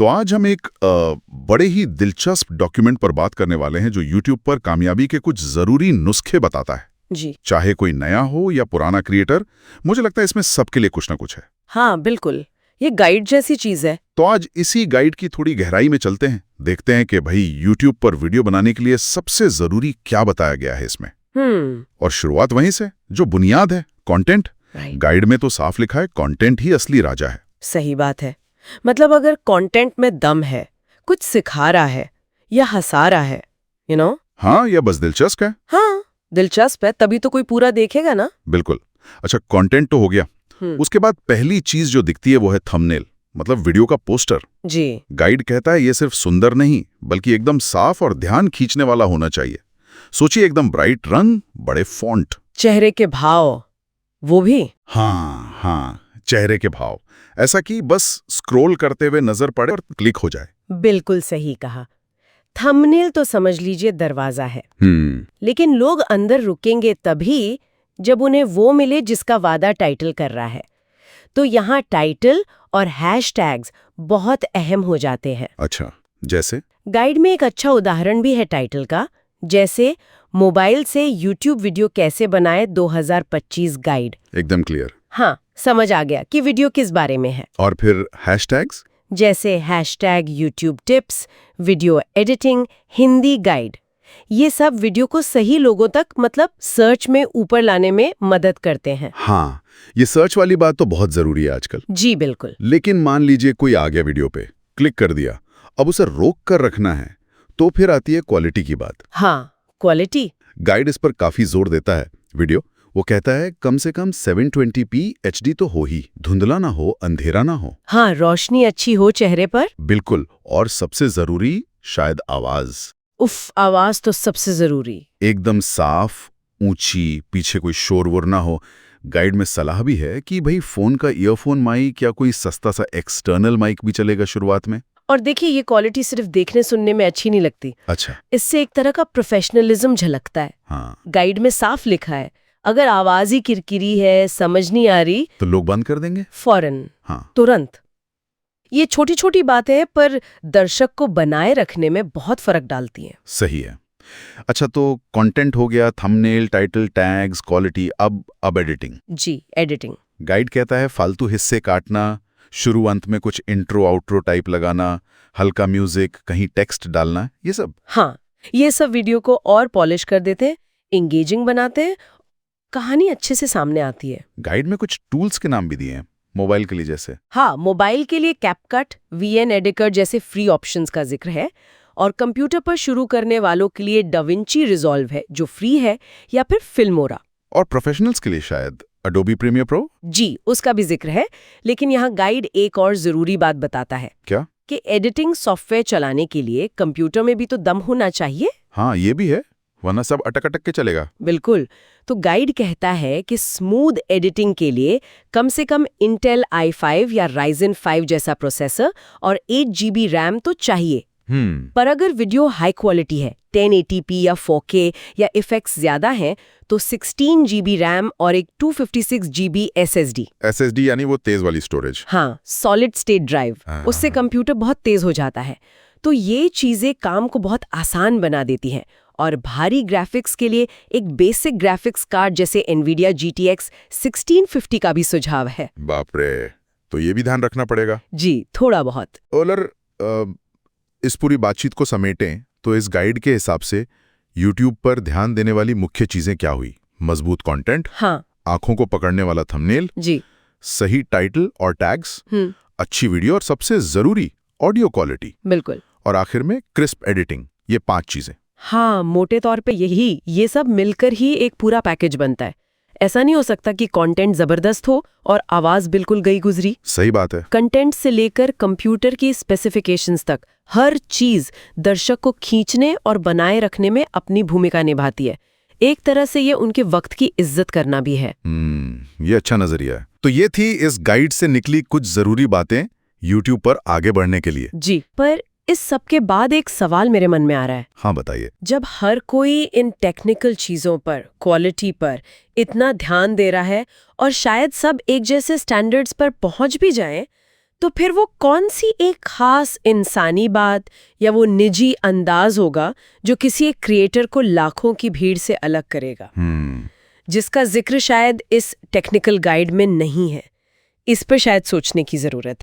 तो आज हम एक बड़े ही दिलचस्प डॉक्यूमेंट पर बात करने वाले हैं जो YouTube पर कामयाबी के कुछ जरूरी नुस्खे बताता है। जी चाहे कोई नया हो या पुराना क्रिएटर, मुझे लगता है इसमें सबके लिए कुछ ना कुछ है। हाँ बिल्कुल, ये गाइड जैसी चीज है। तो आज इसी गाइड की थोड़ी गहराई में चलते हैं, देखते हैं कि भाई YouTube पर वीडियो बनाने के लिए सबसे जरूरी क्या बताया गया है इसमें। और शुरुआत वहीं से, जो बुनियाद है, कंटेंट। गाइड में तो साफ लिखा है कंटेंट ही असली राजा है। सही बात है। मतलब अगर कंटेंट में दम है, कुछ सिखा रहा है या हंसा रहा है, हाँ, या बस दिलचस्प है। हाँ दिलचस्प है, तभी तो कोई पूरा देखेगा ना। बिल्कुल। अच्छा, कंटेंट तो हो गया। उसके बाद पहली चीज जो दिखती है वो है थंबनेल, मतलब वीडियो का पोस्टर। जी। गाइड कहता है ये सिर्फ सुंदर नहीं, बल्कि एकदम साफ और ध्यान खींचने वाला होना चाहिए। सोचिए, एकदम ब्राइट रंग, बड़े फॉन्ट, चेहरे के भाव, वो भी। हाँ, चेहरे के भाव, ऐसा कि बस स्क्रॉल करते हुए नजर पड़े और क्लिक हो जाए। बिल्कुल सही कहा। थंबनेल तो समझ लीजिए दरवाजा है। लेकिन लोग अंदर रुकेंगे तभी जब उन्हें वो मिले जिसका वादा टाइटल कर रहा है। तो यहाँ टाइटल और हैशटैग्स बहुत अहम हो जाते हैं। अच्छा, जैसे? गाइड में एक अच्छा उदाहरण भी है टाइटल का, जैसे मोबाइल से YouTube वीडियो कैसे बनाए 2025 गाइड। एकदम क्लियर। हाँ, समझ आ गया कि वीडियो किस बारे में है। और फिर हैशटैग्स, जैसे hashtag YouTube tips, video editing, Hindi guide. ये सब वीडियो को सही लोगों तक, मतलब सर्च में ऊपर लाने में मदद करते हैं। हाँ, ये सर्च वाली बात तो बहुत जरूरी है आजकल। जी बिल्कुल। लेकिन मान लीजिए कोई आ गया वीडियो पे, क्लिक कर दिया, अब उसे रोक कर रखना है, तो फिर आती है क्वालिटी की बात। हाँ, क्वालिटी। गाइड इस पर काफी जोर देता है। वीडियो वो कहता है कम से कम 720p HD तो हो ही, धुंधला ना हो, अंधेरा ना हो। हाँ, रोशनी अच्छी हो चेहरे पर। बिल्कुल। और सबसे जरूरी शायद आवाज। उफ, आवाज तो सबसे जरूरी। एकदम साफ, ऊंची, पीछे कोई शोर वोर ना हो। गाइड में सलाह भी है कि भाई फोन का ईयरफोन माइक या कोई सस्ता सा एक्सटर्नल माइक भी चलेगा शुरुआत में। और देखिए, ये क्वालिटी सिर्फ देखने सुनने में अच्छी नहीं लगती। अच्छा। इससे एक तरह का प्रोफेशनलिज्म झलकता है। हाँ। गाइड में साफ लिखा है, अगर आवाज ही किरकिरी है, समझ नहीं आ रही, तो लोग बंद कर देंगे फौरन। हाँ। तुरंत। ये छोटी छोटी बातें हैं, पर दर्शक को बनाए रखने में बहुत फर्क डालती हैं। सही है। अच्छा, तो कंटेंट हो गया, थंबनेल, टाइटल, टैग्स, क्वालिटी, अब एडिटिंग। जी, एडिटिंग। गाइड कहता है फालतू हिस्से काटना, शुरू अंत में कुछ इंट्रो आउट्रो टाइप लगाना, हल्का म्यूजिक, कहीं टेक्स्ट डालना, ये सब। हाँ, ये सब वीडियो को और पॉलिश कर देते हैं, एंगेजिंग बनाते हैं, कहानी अच्छे से सामने आती है। गाइड में कुछ टूल्स के नाम भी दिए हैं, मोबाइल के लिए जैसे। हाँ, मोबाइल के लिए कैपकट, VN एडिटर जैसे फ्री ऑप्शंस का जिक्र है, और कंप्यूटर पर शुरू करने वालों के लिए डाविंची रिजॉल्व है जो फ्री है, या फिर फिल्मोरा। और प्रोफेशनल्स के लिए शायद अडोबी प्रीमियर प्रो। जी, उसका भी जिक्र है। लेकिन यहाँ गाइड एक और जरूरी बात बताता है। क्या? कि एडिटिंग सॉफ्टवेयर चलाने के लिए कंप्यूटर में भी तो दम होना चाहिए। हाँ, ये भी है, वरना सब अटक अटक के चलेगा। बिल्कुल। तो गाइड कहता है कि स्मूथ एडिटिंग के लिए कम से कम इंटेल i5 या Ryzen 5 जैसा प्रोसेसर और 8 GB रैम तो चाहिए। पर अगर वीडियो हाई क्वालिटी है, 1080p या 4K या इफेक्ट्स ज्यादा हैं, तो 16 GB रैम और एक 256 GB SSD यानी वो तेज वाली स्टोरेज। हाँ, सॉलिड स्टेट ड्राइव, उससे कंप्यूटर बहुत तेज हो जाता है। तो ये चीजें काम को बहुत आसान बना देती हैं। और भारी ग्राफिक्स के लिए एक बेसिक ग्राफिक्स कार्ड जैसे NVIDIA GTX 1650 का भी सुझाव है। बाप रे, तो ये भी ध्यान रखना पड़ेगा। जी, थोड़ा बहुत। ओलर, इस पूरी बातचीत को समेटें तो इस गाइड के हिसाब से YouTube पर ध्यान देने वाली मुख्य चीजें क्या हुई? मजबूत कंटेंट, हाँ, आंखों को पकड़ने वाला थंबनेल, जी, सही टाइटल और टैग्स, अच्छी वीडियो, और सबसे जरूरी ऑडियो क्वालिटी। बिल्कुल। और आखिर में क्रिस्प एडिटिंग। ये 5 चीजें। हाँ, मोटे तौर पे ये सब मिलकर ही एक पूरा पैकेज बनता है। ऐसा नहीं हो सकता कि कंटेंट जबरदस्त हो और आवाज बिल्कुल गई गुजरी। सही बात है। कंटेंट से लेकर कंप्यूटर की स्पेसिफिकेशंस तक हर चीज दर्शक को खींचने और बनाए रखने में अपनी भूमिका निभाती है। एक तरह से ये उनके वक्त की इज्जत करना भी है। ये अच्छा नजरिया है। तो ये थी इस गाइड से निकली कुछ जरूरी बातें YouTube पर आगे बढ़ने के लिए। जी, पर इस सब के बाद एक सवाल मेरे मन में आ रहा है। हाँ, बताइए। जब हर कोई इन टेक्निकल चीजों पर, क्वालिटी पर इतना ध्यान दे रहा है और शायद सब एक जैसे स्टैंडर्ड्स पर पहुंच भी जाएं, तो फिर वो कौन सी एक खास इंसानी बात या वो निजी अंदाज होगा जो किसी एक क्रिएटर को लाखों की भीड़ से अलग करेगा, जिसका जिक्र शायद इस टेक्निकल गाइड में नहीं है? इस पर शायद सोचने की जरूरत